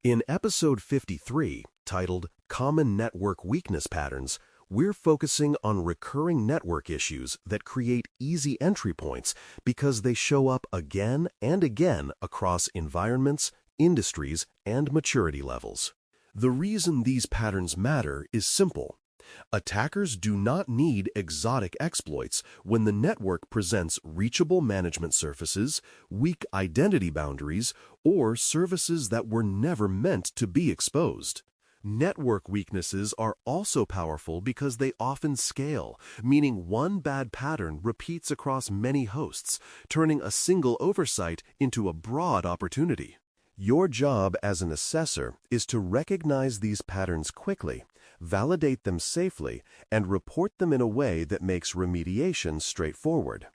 In episode 53, titled Common Network Weakness Patterns, we're focusing on recurring network issues that create easy entry points because they show up again and again across environments, industries, and maturity levels. The reason these patterns matter is simple. Attackers do not need exotic exploits when the network presents reachable management surfaces, weak identity boundaries, or services that were never meant to be exposed. Network weaknesses are also powerful because they often scale, meaning one bad pattern repeats across many hosts, turning a single oversight into a broad opportunity. Your job as an assessor is to recognize these patterns quickly, validate them safely, and report them in a way that makes remediation straightforward.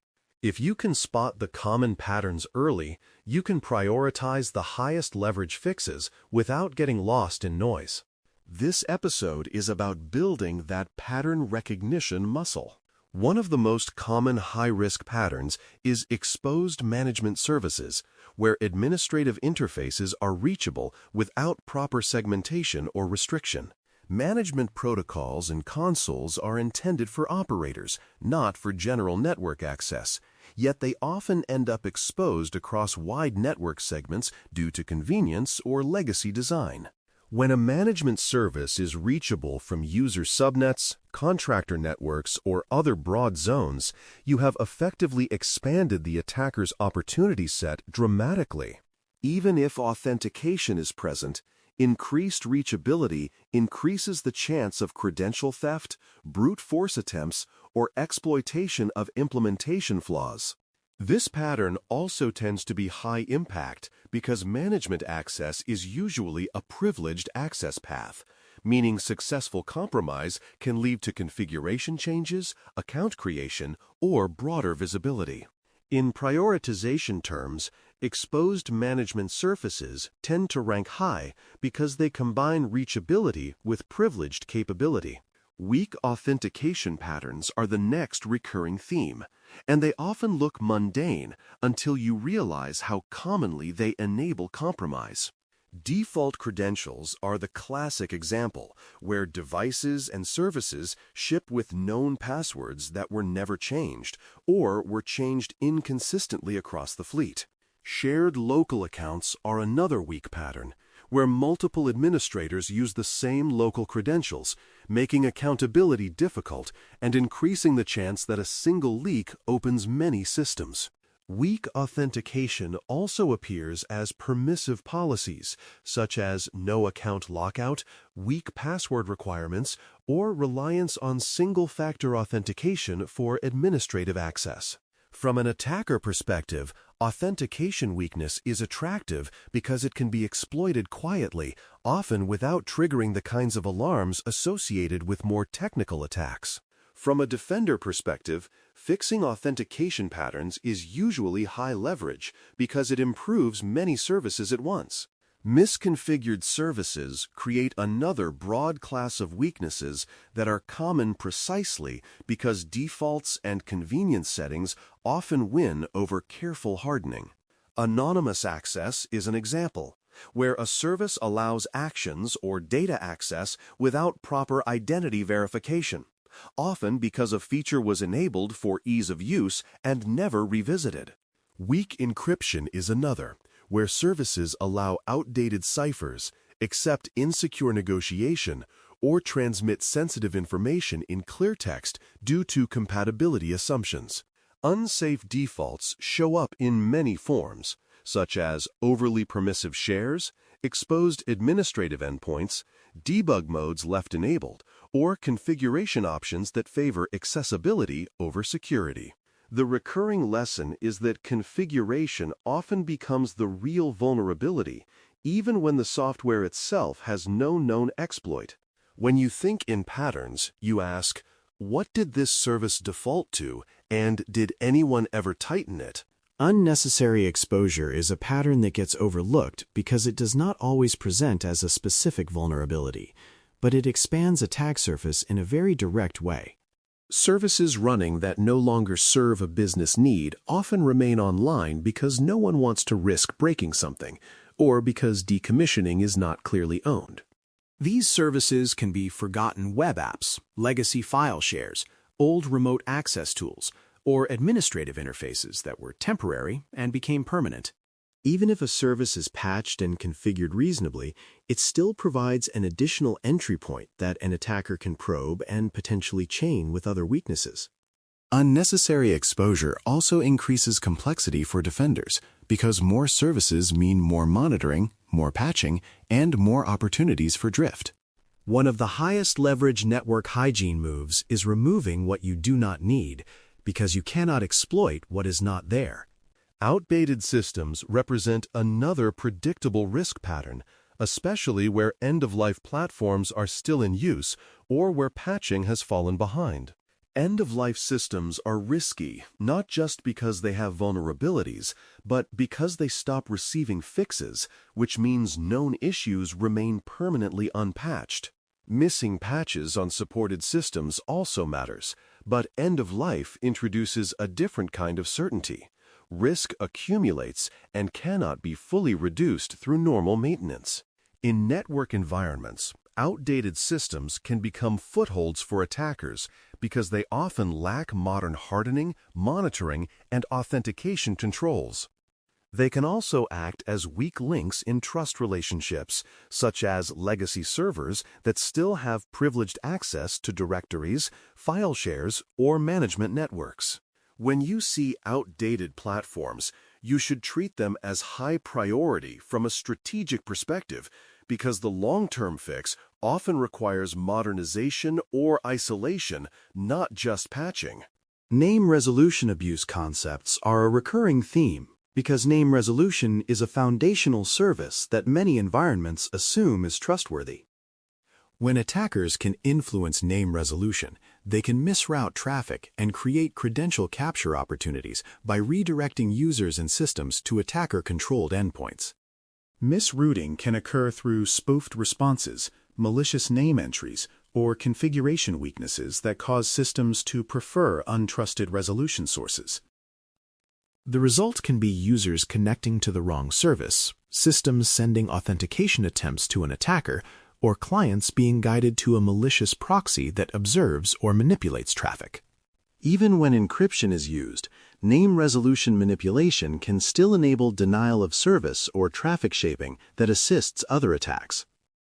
If you can spot the common patterns early, you can prioritize the highest leverage fixes without getting lost in noise. This episode is about building that pattern recognition muscle. One of the most common high-risk patterns is exposed management services, where administrative interfaces are reachable without proper segmentation or restriction. Management protocols and consoles are intended for operators, not for general network access, yet they often end up exposed across wide network segments due to convenience or legacy design. When a management service is reachable from user subnets, contractor networks, or other broad zones, you have effectively expanded the attacker's opportunity set dramatically. Even if authentication is present, increased reachability increases the chance of credential theft, brute force attempts, or exploitation of implementation flaws. This pattern also tends to be high impact because management access is usually a privileged access path, meaning successful compromise can lead to configuration changes, account creation, or broader visibility. In prioritization terms, exposed management surfaces tend to rank high because they combine reachability with privileged capability. Weak authentication patterns are the next recurring theme, and they often look mundane until you realize how commonly they enable compromise. Default credentials are the classic example, where devices and services ship with known passwords that were never changed or were changed inconsistently across the fleet. Shared local accounts are another weak pattern, where multiple administrators use the same local credentials, making accountability difficult and increasing the chance that a single leak opens many systems. Weak authentication also appears as permissive policies, such as no account lockout, weak password requirements, or reliance on single-factor authentication for administrative access. From an attacker perspective, authentication weakness is attractive because it can be exploited quietly, often without triggering the kinds of alarms associated with more technical attacks. From a defender perspective, fixing authentication patterns is usually high leverage because it improves many services at once. Misconfigured services create another broad class of weaknesses that are common precisely because defaults and convenience settings often win over careful hardening. Anonymous access is an example, where a service allows actions or data access without proper identity verification, often because a feature was enabled for ease of use and never revisited. Weak encryption is another, where services allow outdated ciphers, accept insecure negotiation, or transmit sensitive information in clear text due to compatibility assumptions. Unsafe defaults show up in many forms, such as overly permissive shares, exposed administrative endpoints, debug modes left enabled, or configuration options that favor accessibility over security. The recurring lesson is that configuration often becomes the real vulnerability, even when the software itself has no known exploit. When you think in patterns, you ask, what did this service default to, and did anyone ever tighten it? Unnecessary exposure is a pattern that gets overlooked because it does not always present as a specific vulnerability, but it expands attack surface in a very direct way. Services running that no longer serve a business need often remain online because no one wants to risk breaking something, or because decommissioning is not clearly owned. These services can be forgotten web apps, legacy file shares, old remote access tools, or administrative interfaces that were temporary and became permanent. Even if a service is patched and configured reasonably, it still provides an additional entry point that an attacker can probe and potentially chain with other weaknesses. Unnecessary exposure also increases complexity for defenders because more services mean more monitoring, more patching, and more opportunities for drift. One of the highest leverage network hygiene moves is removing what you do not need because you cannot exploit what is not there. Outdated systems represent another predictable risk pattern, especially where end-of-life platforms are still in use or where patching has fallen behind. End-of-life systems are risky not just because they have vulnerabilities, but because they stop receiving fixes, which means known issues remain permanently unpatched. Missing patches on supported systems also matters, but end-of-life introduces a different kind of certainty. Risk accumulates and cannot be fully reduced through normal maintenance. In network environments, outdated systems can become footholds for attackers because they often lack modern hardening, monitoring, and authentication controls. They can also act as weak links in trust relationships, such as legacy servers that still have privileged access to directories, file shares, or management networks. When you see outdated platforms, you should treat them as high priority from a strategic perspective because the long-term fix often requires modernization or isolation, not just patching. Name resolution abuse concepts are a recurring theme because name resolution is a foundational service that many environments assume is trustworthy. When attackers can influence name resolution, they can misroute traffic and create credential capture opportunities by redirecting users and systems to attacker-controlled endpoints. Misrouting can occur through spoofed responses, malicious name entries, or configuration weaknesses that cause systems to prefer untrusted resolution sources. The result can be users connecting to the wrong service, systems sending authentication attempts to an attacker, or clients being guided to a malicious proxy that observes or manipulates traffic. Even when encryption is used, name resolution manipulation can still enable denial of service or traffic shaping that assists other attacks.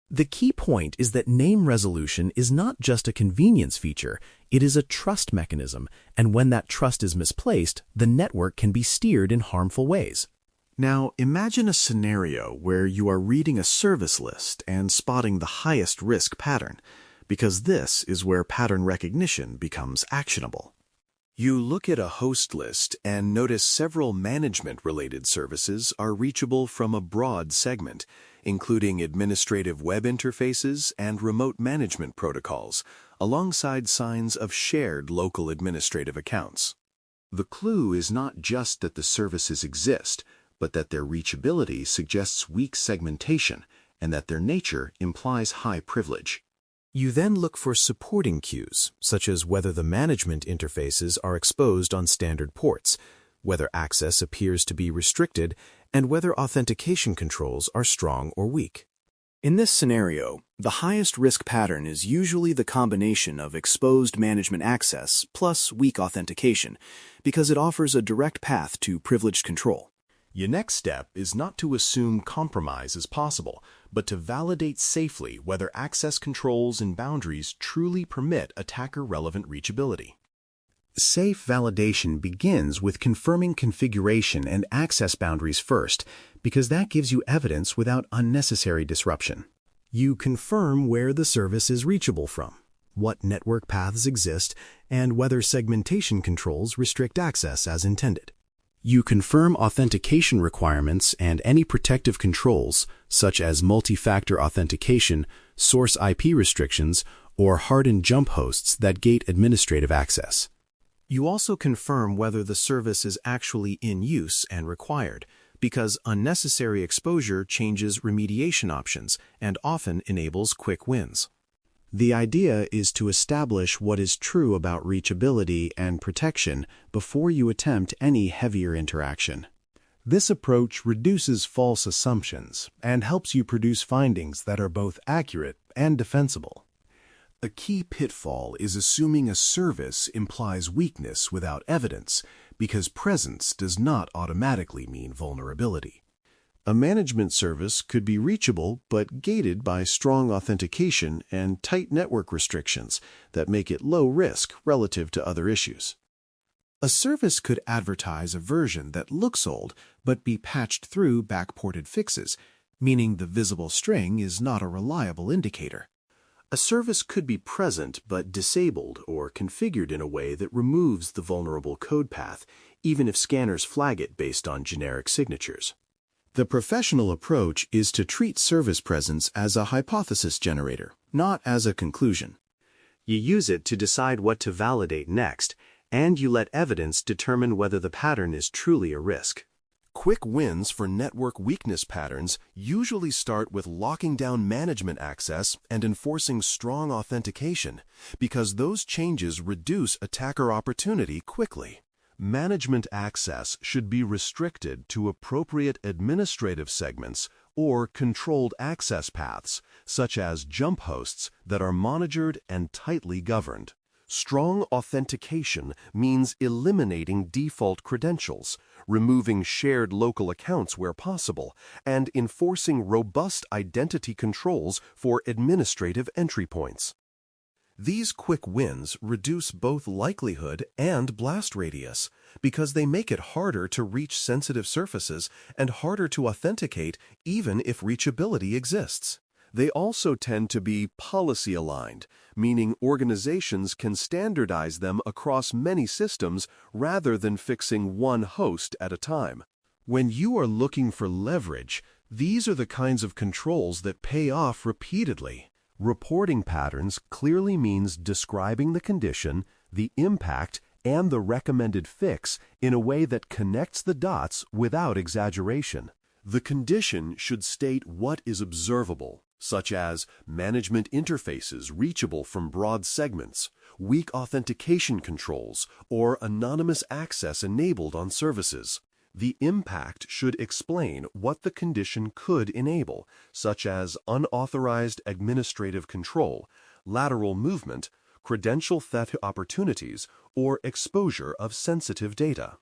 The key point is that name resolution is not just a convenience feature, it is a trust mechanism, and when that trust is misplaced, the network can be steered in harmful ways. Now, imagine a scenario where you are reading a service list and spotting the highest risk pattern, because this is where pattern recognition becomes actionable. You look at a host list and notice several management-related services are reachable from a broad segment, including administrative web interfaces and remote management protocols, alongside signs of shared local administrative accounts. The clue is not just that the services exist, but that their reachability suggests weak segmentation and that their nature implies high privilege. You then look for supporting cues, such as whether the management interfaces are exposed on standard ports, whether access appears to be restricted, and whether authentication controls are strong or weak. In this scenario, the highest risk pattern is usually the combination of exposed management access plus weak authentication, because it offers a direct path to privileged control. Your next step is not to assume compromise is possible, but to validate safely whether access controls and boundaries truly permit attacker-relevant reachability. Safe validation begins with confirming configuration and access boundaries first, because that gives you evidence without unnecessary disruption. You confirm where the service is reachable from, what network paths exist, and whether segmentation controls restrict access as intended. You confirm authentication requirements and any protective controls, such as multi-factor authentication, source IP restrictions, or hardened jump hosts that gate administrative access. You also confirm whether the service is actually in use and required, because unnecessary exposure changes remediation options and often enables quick wins. The idea is to establish what is true about reachability and protection before you attempt any heavier interaction. This approach reduces false assumptions and helps you produce findings that are both accurate and defensible. A key pitfall is assuming a service implies weakness without evidence, because presence does not automatically mean vulnerability. A management service could be reachable but gated by strong authentication and tight network restrictions that make it low risk relative to other issues. A service could advertise a version that looks old but be patched through backported fixes, meaning the visible string is not a reliable indicator. A service could be present but disabled or configured in a way that removes the vulnerable code path, even if scanners flag it based on generic signatures. The professional approach is to treat service presence as a hypothesis generator, not as a conclusion. You use it to decide what to validate next, and you let evidence determine whether the pattern is truly a risk. Quick wins for network weakness patterns usually start with locking down management access and enforcing strong authentication, because those changes reduce attacker opportunity quickly. Management access should be restricted to appropriate administrative segments or controlled access paths, such as jump hosts that are monitored and tightly governed. Strong authentication means eliminating default credentials, removing shared local accounts where possible, and enforcing robust identity controls for administrative entry points. These quick wins reduce both likelihood and blast radius because they make it harder to reach sensitive surfaces and harder to authenticate even if reachability exists. They also tend to be policy-aligned, meaning organizations can standardize them across many systems rather than fixing one host at a time. When you are looking for leverage, these are the kinds of controls that pay off repeatedly. Reporting patterns clearly means describing the condition, the impact, and the recommended fix in a way that connects the dots without exaggeration. The condition should state what is observable, such as management interfaces reachable from broad segments, weak authentication controls, or anonymous access enabled on services. The impact should explain what the condition could enable, such as unauthorized administrative control, lateral movement, credential theft opportunities, or exposure of sensitive data.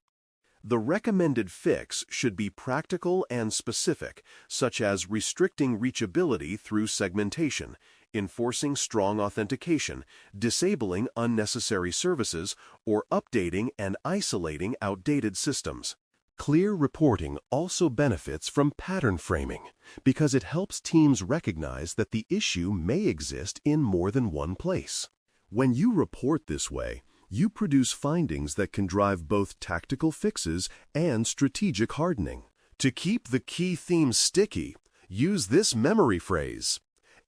The recommended fix should be practical and specific, such as restricting reachability through segmentation, enforcing strong authentication, disabling unnecessary services, or updating and isolating outdated systems. Clear reporting also benefits from pattern framing because it helps teams recognize that the issue may exist in more than one place. When you report this way, you produce findings that can drive both tactical fixes and strategic hardening. To keep the key themes sticky, use this memory phrase: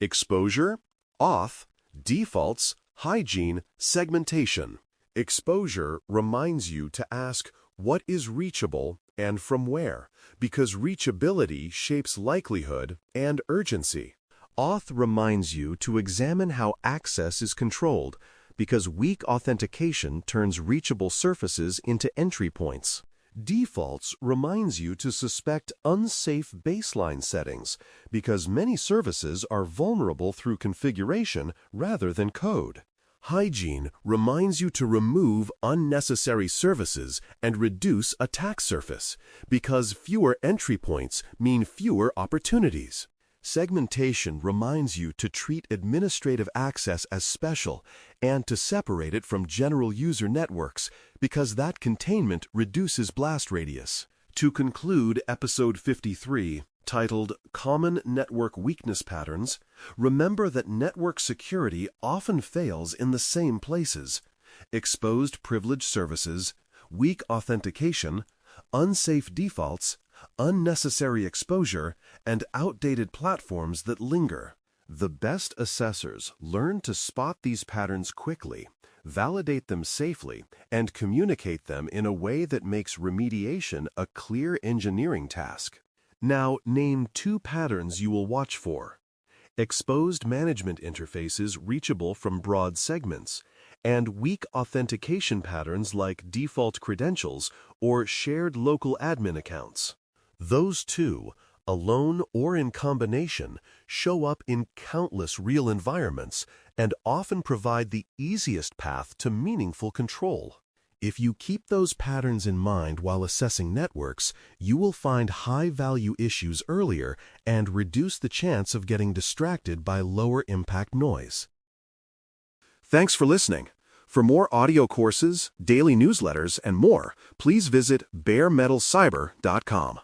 exposure, auth, defaults, hygiene, segmentation. Exposure reminds you to ask what is reachable and from where, because reachability shapes likelihood and urgency. Auth reminds you to examine how access is controlled, because weak authentication turns reachable surfaces into entry points. Defaults reminds you to suspect unsafe baseline settings, because many services are vulnerable through configuration rather than code. Hygiene reminds you to remove unnecessary services and reduce attack surface, because fewer entry points mean fewer opportunities. Segmentation reminds you to treat administrative access as special and to separate it from general user networks, because that containment reduces blast radius. To conclude episode 53, titled Common Network Weakness Patterns, remember that network security often fails in the same places: exposed privileged services, weak authentication, unsafe defaults, unnecessary exposure, and outdated platforms that linger. The best assessors learn to spot these patterns quickly, validate them safely, and communicate them in a way that makes remediation a clear engineering task. Now, name 2 patterns you will watch for: exposed management interfaces reachable from broad segments, and weak authentication patterns like default credentials or shared local admin accounts. Those two, alone or in combination, show up in countless real environments and often provide the easiest path to meaningful control. If you keep those patterns in mind while assessing networks, you will find high-value issues earlier and reduce the chance of getting distracted by lower-impact noise. Thanks for listening. For more audio courses, daily newsletters, and more, please visit DailyCyber.News.